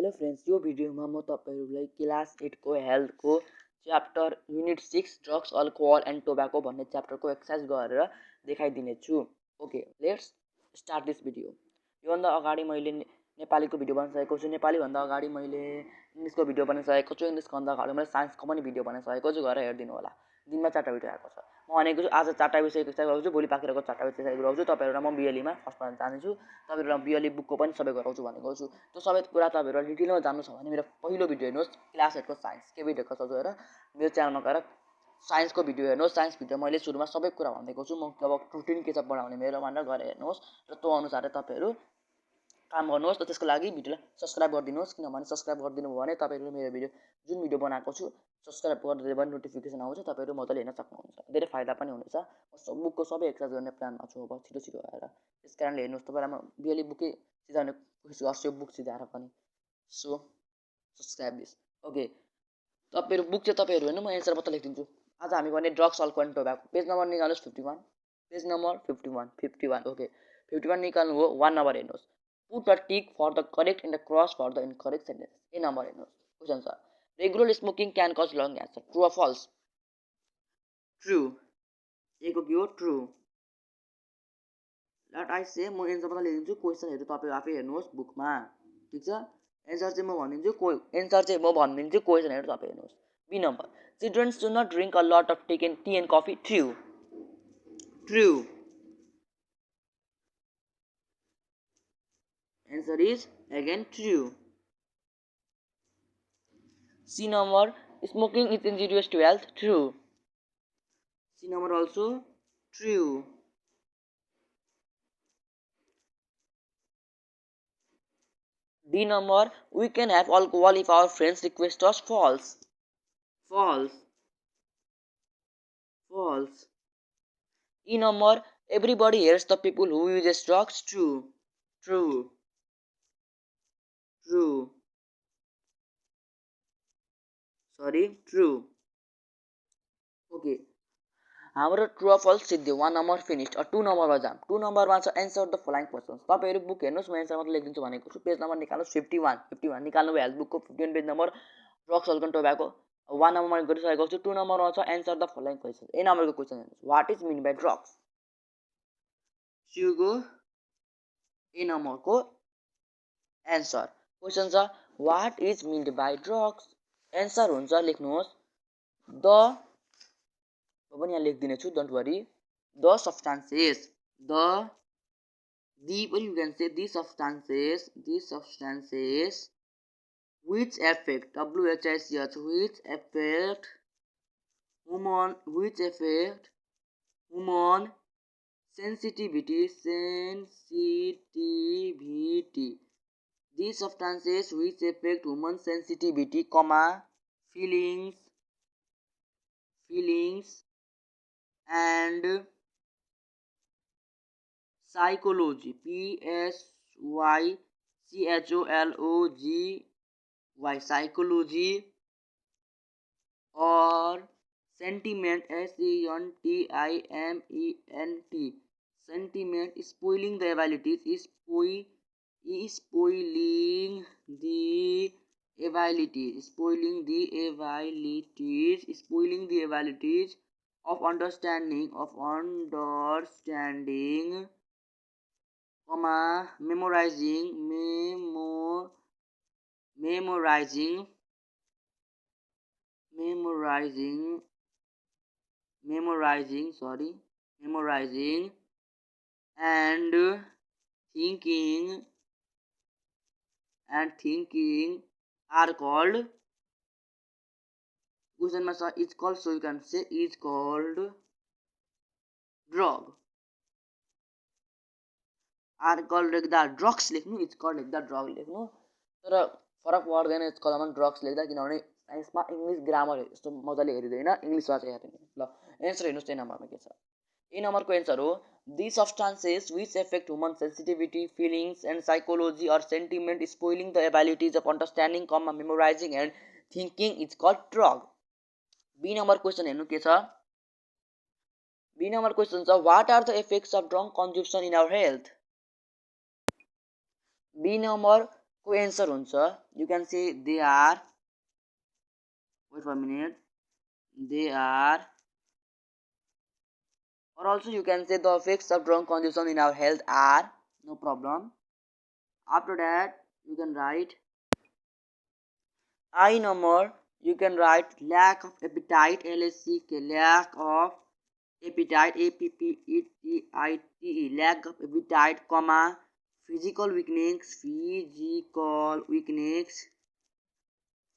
Hello friends, यो भिडियोमा म तपाईहरुलाई क्लास 8 को हेल्थ को chapter unit 6 drugs alcohol and tobacco भन्ने च्याप्टरको एक्सरसाइज गरेर देखाइदिने छु। Okay, let's start this video. यो भन्दा अगाडि मैले नेपालीको भिडियो बनाइसकेको छु, नेपाली भन्दा अगाडि मैले इंग्लिशको भिडियो बनाइसकेको छु, इंग्लिश भन्दा अगाडि मैले साइन्सको पनि भिडियो बनाइसकेको छु, गएर हेर्दिनु होला। दिनमा 4टा भिडियो आएको छ। म भनेको छु आज 4टा विषयको एक्सरसाइज गराउँछु, भोलि बाँकी रहेको 4टा विषय एक्सरसाइज गराउँछु। तपाईहरुलाई म बिएलीमा फर्स्टमा जान्छु, तपाईहरुलाई बिएली बुकको पनि सबै गराउँछु भनेको छु। त्यो सबै कुरा तपाईहरुलाई डिटेलमा जान्नु छ भने मेरो पहिलो भिडियो हेर्नुहोस्, क्लास 8 को साइन्स के भिडियो कसो हेरेर मेरो च्यानलमा गएर साइन्सको भिडियो हेर्नुहोस्। साइन्स भिडियो मैले सुरुमा सबै कुरा भनिदिएको छु, म अब रुटिन के छ पढाउने मेरो भनेर गएर हेर्नुहोस् र त्यो अनुसारले तपाईहरु काम गर्नुहोस्। र त्यसको लागि भिडियोलाई सब्स्क्राइब गरिदिनुहोस्, किनभने सब्स्क्राइब गरिदिनु भयो भने तपाईहरुले मेरो भिडियो जुन भिडियो बनाएको छु सब्स्क्राइब गरिदिए भने नोटिफिकेसन आउँछ, तपाईहरु मजाले हेर्न सक्नुहुन्छ। धेरै फाइदा पनि हुनेछ। म बुकको सबै एक्सरसाइज गर्ने प्लानमा छु अब छिटो छिटो आएर। त्यसकारणले हेर्नुहोस्, तपाईहरुलाई म बिएली बुकै सिधाउने कोसिस गर्छु, यो बुक सिधाएर पनि। So subscribe this. ओके, तपाईहरु बुक चाहिँ तपाईहरु हेर्नु, म एन्सर मात्र लेखिदिन्छु। आज हामी गर्ने drugs alcohol and tobacco. Page number निकाल्नुस् 51, पेज नम्बर 51 ओके 51 निकाल्नु हो। 1 नम्बर हेर्नुहोस्, put a tick for the correct and a cross for the incorrect sentence. A number हेर्नुहोस्, क्वेशन छ regular smoking can cause lung cancer, true or false? True. A को के हो? True. Late I से म answer मात्र लेखिदिन्छु, क्वेशनहरु तपाई आफै हेर्नुहोस् बुकमा, ठीक छ? एन्सर चाहिँ म भनिदिन्छु, क्वेशनहरु तपाई हेर्नुहोस्। B number, children do not drink a lot of tea and coffee, true. True. Answer is again true. C number, smoking is injurious to health, true. C number also true. D number, we can have alcohol if our friends request us, false. False. False. E number, everybody hates the people who use drugs, true. True. True. Sorry, true. Okay. हाम्रो true or false सिद्धियो। 1 number finished. 2 नम्बरमा जाम। 2 नम्बरमा छ answer the following questions. तपाईहरु book हेर्नुस्, म answer मात्र लेखिदिन्छु भनेको छु। पेज नम्बर निकाल्नुस् 51 निकाल्नु भयो हेल्थ बुकको। 51 page number drugs alcohol tobacco. 1 नम्बरमा मैले गरिसकेको छु। 2 नम्बरमा छ answer the following questions. A नम्बरको क्वेशन हेर्नुस्, what is mean by drugs? सिउको ए नम्बरको एन्सर। क्वेशन छ what is meant by drugs? Answer हुन्छ लेख्नुहोस् द, म पनि यहाँ लेखिदिने छु, don't worry. The substances, the पनि you can say the substances which affect WHICH which affect human sensitivity. These substances which affect human sensitivity, feelings and psychology, PSYCHOLOGY, psychology, or sentiment, SENTIMENT, sentiment, spoiling the abilities, spoiling the abilities of understanding, memorizing and thinking are called, question ma is called, so you can say is called drug. are called लेख्दा drugs लेख्नु, it's called लेख्दा drug लेख्नु, तर फरक पर्दैन it's कल्डमा drugs लेख्दा, किनभने साइन्समा English grammar यस्तो मजाले हेरिदैन, इंग्लिशमा चाहिँ हेर्नु। ल एन्सर हेर्नुस्, ए नम्बरमा के छ। ए नम्बरको एन्सर हो दी सब्स्टान्सेस which affect human sensitivity, feelings and psychology or sentiment, spoiling the abilities of understanding, memorizing and thinking is called drug. B number question हेर्नु के छ। बी नम्बर क्वेशन छ what are the effects of drug consumption in our health? B number को answer हुन्छ. You can say they are, wait for a minute, they are, or also you can say the effects of drug consumption in our health are, no problem. After that you can write I number, you can write lack of appetite, LACK, lack of appetite, APPETITE, lack of appetite, comma, physical weakness,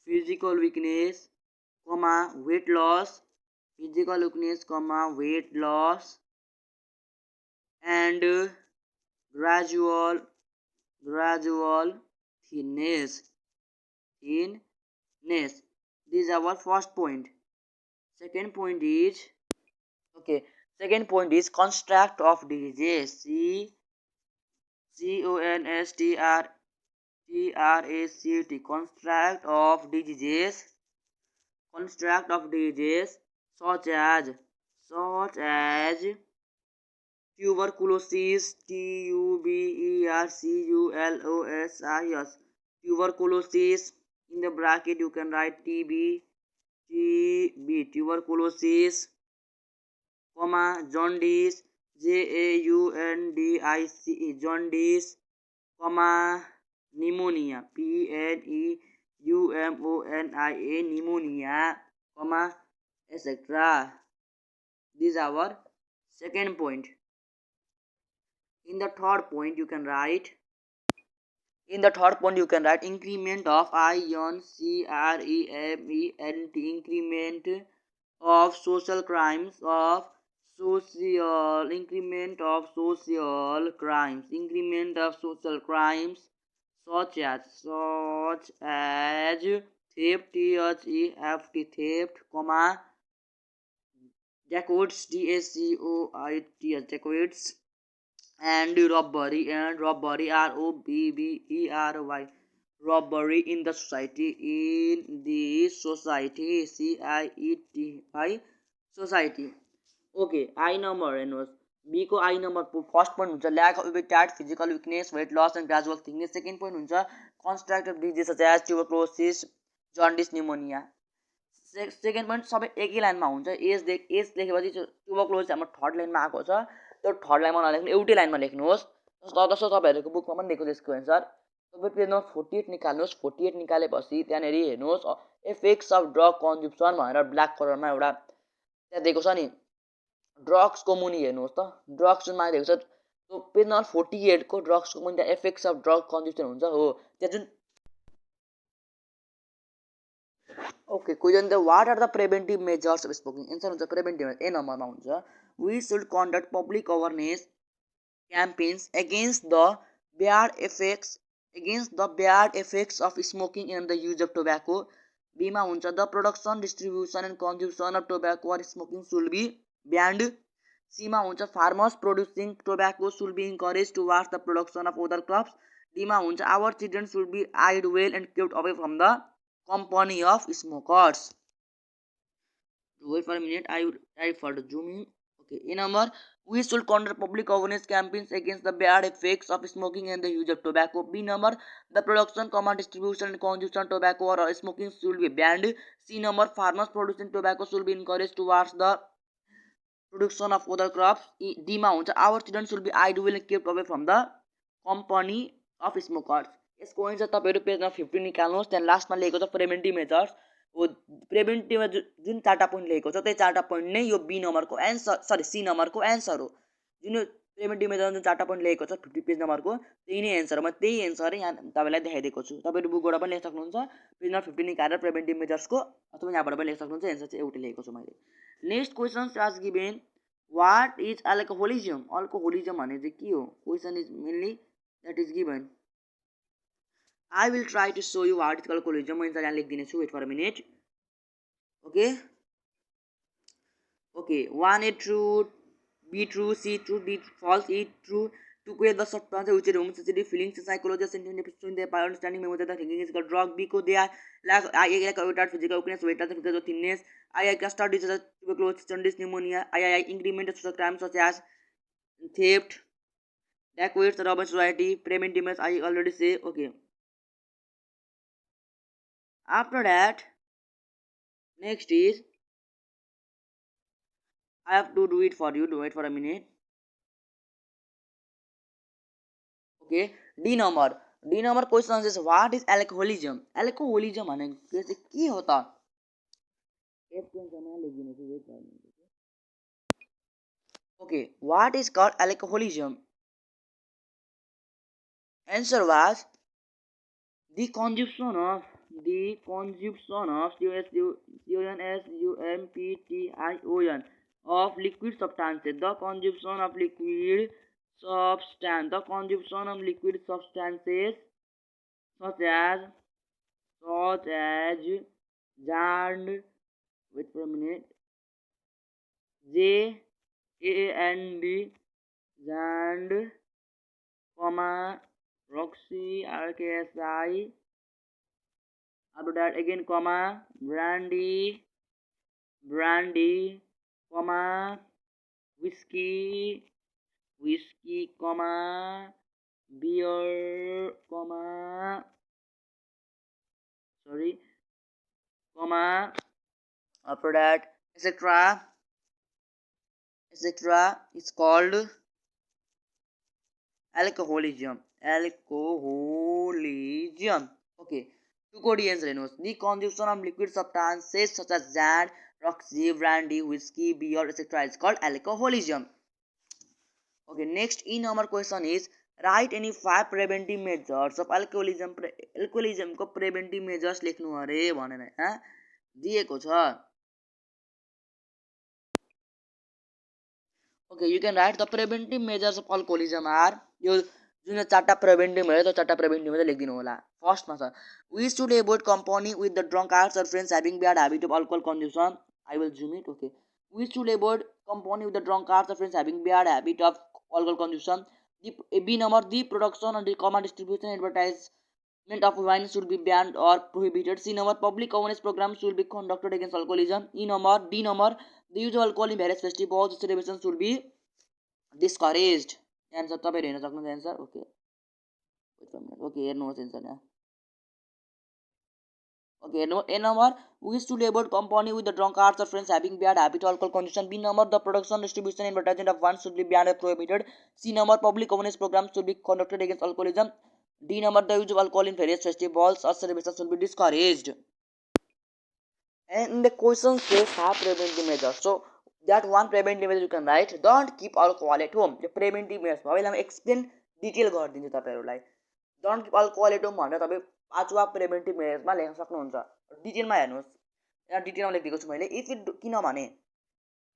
physical weakness, comma, weight loss, physical weakness, comma, weight loss, and gradual thinness. This is our first point. Second point is, okay, second point is construct of diseases. CONSTRACT, construct of diseases such as tuberculosis, TUBERCULOSIS, tuberculosis. In the bracket you can write TB, tuberculosis, comma, jaundice, JAUNDICE, jaundice, comma, pneumonia, PNEUMONIA, pneumonia, comma, etc. This is our second point. In the third point you can write increment of ION CREMENT, increment of social crimes, increment of social crimes such as theft, theft, comma, dacoits, dacoits, and robbery, robbery robbery in the society, CIETY, society. Okay, I number हेर्नुहोस्, B को I number first point हुन्छ lack of appetite, physical weakness, weight loss and gradual thickness. Second point हुन्छ constructive disease such as tuberculosis, jaundice, pneumonia. Second point सबै एकै लाइनमा हुन्छ. As लेखेपछि tuberculosis हाम्रो थर्ड लाइनमा आएको छ, त्यो थर्ड लाइनमा नलेख्नु, एउटै लाइनमा लेख्नुहोस्. जस्तो तपाईँहरूको बुकमा पनि दिएको छ यसको एन्सर. तपाईँ पेज नम्बर 48 निकाल्नुहोस्. 48 निकालेपछि त्यहाँनिर हेर्नुहोस् इफेक्ट्स अफ ड्रग कन्ज्युम्सन भनेर ब्ल्याक कलरमा एउटा त्यहाँ दिएको छ नि, ड्रग्सको मुनि हेर्नुहोस् त, ड्रग्स जुन मागिदिएको छ त्यो पेज नम्बर 48 को ड्रग्सको मुनि त्यहाँ इफेक्ट्स अफ ड्रग कन्ज्युम्सन हुन्छ हो त्यहाँ जुन. Okay, question the what are the preventive measures of smoking. Answer हुन्छ प्रिभेन्टिभ ए नम्बरमा हुन्छ. We should conduct public awareness campaigns against the bad effects of smoking and the use of tobacco. B मा हुन्छ the production, distribution and consumption of tobacco or smoking should be banned. C मा हुन्छ farmers producing tobacco should be encouraged towards the production of other crops. D मा हुन्छ our children should be eyed well and kept away from the company of smokers. Wait for a minute, I will try for the zooming. Okay, a number, we should conduct public awareness campaigns against the bad effects of smoking and the use of tobacco. B number, the production, distribution and consumption of tobacco or smoking should be banned. C number, farmers producing tobacco should be encouraged towards the production of other crops. D मा हुन्छ our children should be eyed well and kept away from the company of smokers. यसको answer तपाईँहरू पेजमा 50 निकाल्नुहोस्. त्यहाँ लास्टमा लेखेको छ प्रिभेन्टिभ मेजर्स हो. प्रिभेन्टिभमा जुन 4टा पोइन्ट लेखेको छ त्यही 4टा पोइन्ट नै यो बी नम्बरको एन्सर, सरी सी नम्बरको एन्सर हो. जुन प्रिभेन्टिभ मेजरमा जुन 4टा पोइन्ट लेखेको छ 50 पेज नम्बरको त्यही नै एन्सर हो. म त्यही एन्सर यहाँ तपाईँलाई देखाइदिएको छु. तपाईँहरू बुकबाट पनि लेख्न सक्नुहुन्छ, पेज नम्बर 50 निकालेर प्रिभेन्टिभ मेजर्सको, अथवा यहाँबाट पनि लेख्न सक्नुहुन्छ. एन्सर चाहिँ एउटै लेखेको छु मैले. नेक्स्ट क्वेसन आज गिभेन वाट इज अल्कोहोलिजम. अल्कोहोलिजम भने चाहिँ के हो? Question is mainly that is given. I will try to show you what is alcoholism. म यहाँ लेखिदिनेछु. Wait for a minute. Okay. 1 A true, B true, C true, D false, E true. To create the substance which is homosensitive feelings, psychology, scientific in the by understanding, memory, the thinking is called drug. Because they are like physical weakness, weight loss, physical thinness. Cluster disease, tuberculosis, jaundice, pneumonia. Increment of social crimes such as theft, dacoits, robbery, society, preventive measures. I already say. Okay. After that, next is, I have to do it for you. Do wait for a minute. Okay. D number. D number question is, what is alcoholism? Alcoholism भनेको चाहिँ के हो त? Okay. What is called alcoholism? Answer was the consumption of CONSUMPTION of liquid substances. The consumption of liquid substance. The consumption of liquid substances such as JAND. Wait for a minute. JAND. JAND, comma, Roxy, RKSI. After that again, comma, brandy, comma, whiskey, comma, beer, comma, comma, after that, etc. It's called alcoholism. Okay. To go the answer, the consumption of liquid substances such as Zad, Roxy, brandy, whiskey, beer, etc. is called alcoholism. Okay. Next, in our question is, write any 5 preventive measures of alcoholism. Alcoholism को preventive measures लेख्नु अरे भनेर दिएको छ. Okay, you can write the preventive measures of alcoholism are, यो जुन चारटा preventive भयो त्यो चारटा प्रिभेन्टिभ मेजर लेखिदिनु होला. फर्स्टमा छ, we should avoid company with the drunkards or friends having bad habit of alcohol consumption. I will zoom it. Okay, we should avoid company with the drunkards or friends having bad habit of alcohol consumption. B number, the production and the common distribution and advertisement of wine should be banned or prohibited. C number, public awareness programs should be conducted against alcoholism. D number, the use of alcohol in various festivals celebrations should be discouraged. Answer तपाईहरु हेर्न सक्नुहुन्छ answer. Okay, okay, हेर्नुहोस् answer यहाँ. Okay, A number, we should avoid company with the drunkards or friends having bad habit of alcohol consumption. B number, the production, distribution, and advertisement of wine should be banned or prohibited. C number, public awareness programs should be conducted against alcoholism. D number, the use of alcohol in various festivals or celebrations should be discouraged. And the question says 5 preventive measures. So that one preventive measure you can write, don't keep alcohol at home. The preventive measures अब हामी explain detail गरिदिन्छु तपाईहरुलाई. Don't keep alcohol at home भनेर तपाई पाँचवा preventive मेजर्समा लेख्न सक्नुहुन्छ. डिटेलमा हेर्नुस्, यहाँ डिटेलमा लेखिदिएको छु मैले. किनभने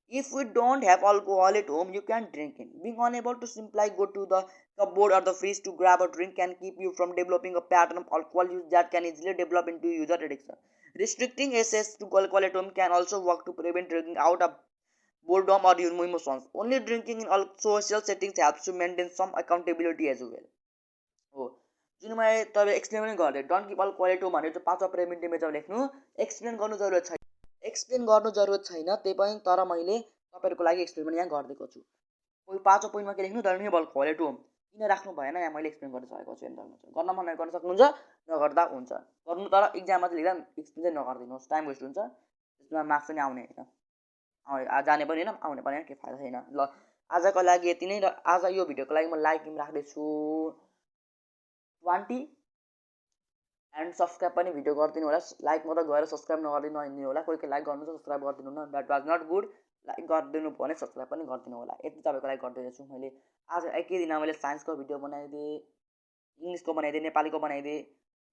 if we don't have alcohol at home, you can drink it. Being unable to simply go to the cupboard or the fridge to grab a drink can keep you from developing a pattern of alcohol use that can easily develop into user addiction. Restricting access to alcohol at home can also work to prevent drinking out of boredom or emotions. Only drinking in social settings helps to maintain some accountability as well. हो, जुन मैले तपाईँ explain पनि गर्दै, don't keep alcohol at home भनेर चाहिँ पाँचवटा preventive major लेख्नु, एक्सप्लेन गर्नु जरुरत छैन. त्यही पनि तर मैले तपाईहरुको लागि एक्सप्लेन पनि यहाँ गरिदिएको छु. कोही पाँचवटा पोइन्टमा के लेख्नु, don't keep alcohol at home किन राख्नु भएन, यहाँ मैले एक्सप्लेन गर्न सकेको छु. गर्न मन गर्न सक्नुहुन्छ, नगर्दा हुन्छ. गर्नु तर एक्जाममा चाहिँ लेख्दा एक्सप्लेन चाहिँ नगर्दिनुहोस्, टाइम वेस्ट हुन्छ. त्यसमा मार्क्स पनि आउने हैन. जाने पनि हैन, आउने पनि के फाइदा छैन. ल, आजको लागि यति नै. र आज यो भिडियोको लागि म लाइक राख्दै छु 20 एन्ड सब्स्क्राइब पनि भिडियो गरिदिनु होला. लाइक मात्र गएर सब्स्क्राइब नगरिदिनु होला. कोही लाइक गर्नु सब्स्क्राइब गरिदिनु न, that was not good. Like गरिदिनु भने सब्स्क्राइब पनि गरिदिनु होला. यति तपाईको लागि गरिदिएको छु मैले. आज एकै दिनमा मैले साइन्सको भिडियो बनाइदिएँ, इङ्ग्लिसको बनाइदिएँ, नेपालीको बनाइदिएँ,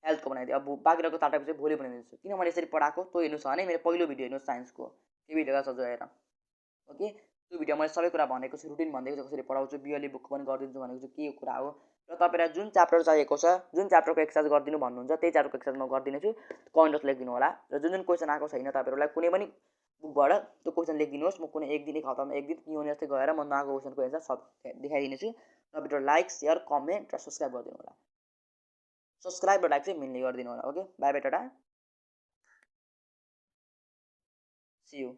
हेल्थको बनाइदिएँ. अब बाँकी रहेको चारवटा चाहिँ भोलि बनाइदिन्छु. किन मैले यसरी पढाएको त्यो हेर्नुहोस् भने मेरो पहिलो भिडियो हेर्नुहोस् साइन्सको, त्यो भिडियोलाई सजाएर. ओके, त्यो भिडियो मैले सबै कुरा भनेको छु, रुटिन भनिदिएको छु, कसरी पढाउँछु, बियरली बुक पनि गरिदिन्छु भनेको छु, के कुरा हो. र तपाईलाई जुन च्याप्टर चाहिएको छ, जुन च्याप्टरको एक्सर्साइज गरिदिनु भन्नुहुन्छ त्यही च्याप्टरको एक्सर्साइज म गरिदिनेछु. कमेन्टमा लेखिदिनु होला. र जुन क्वेसन आएको छैन तपाईहरुलाई कुनै पनि बुकबाट त्यो क्वेसन लेखिदिनुहोस्. म कुनै एक दिन एक हप्तामा एक दिन किउने जस्तै गएर म नआएको क्वेसनको एन्सर सब देखाइदिनेछु. र भिडियो लाइक, शेयर, कमेन्ट र सब्स्क्राइब गरिदिनु होला. सब्स्क्राइब र लाइक चाहिँ मिल्ने गरिदिनु होला. Okay, bye bye, tata, see you.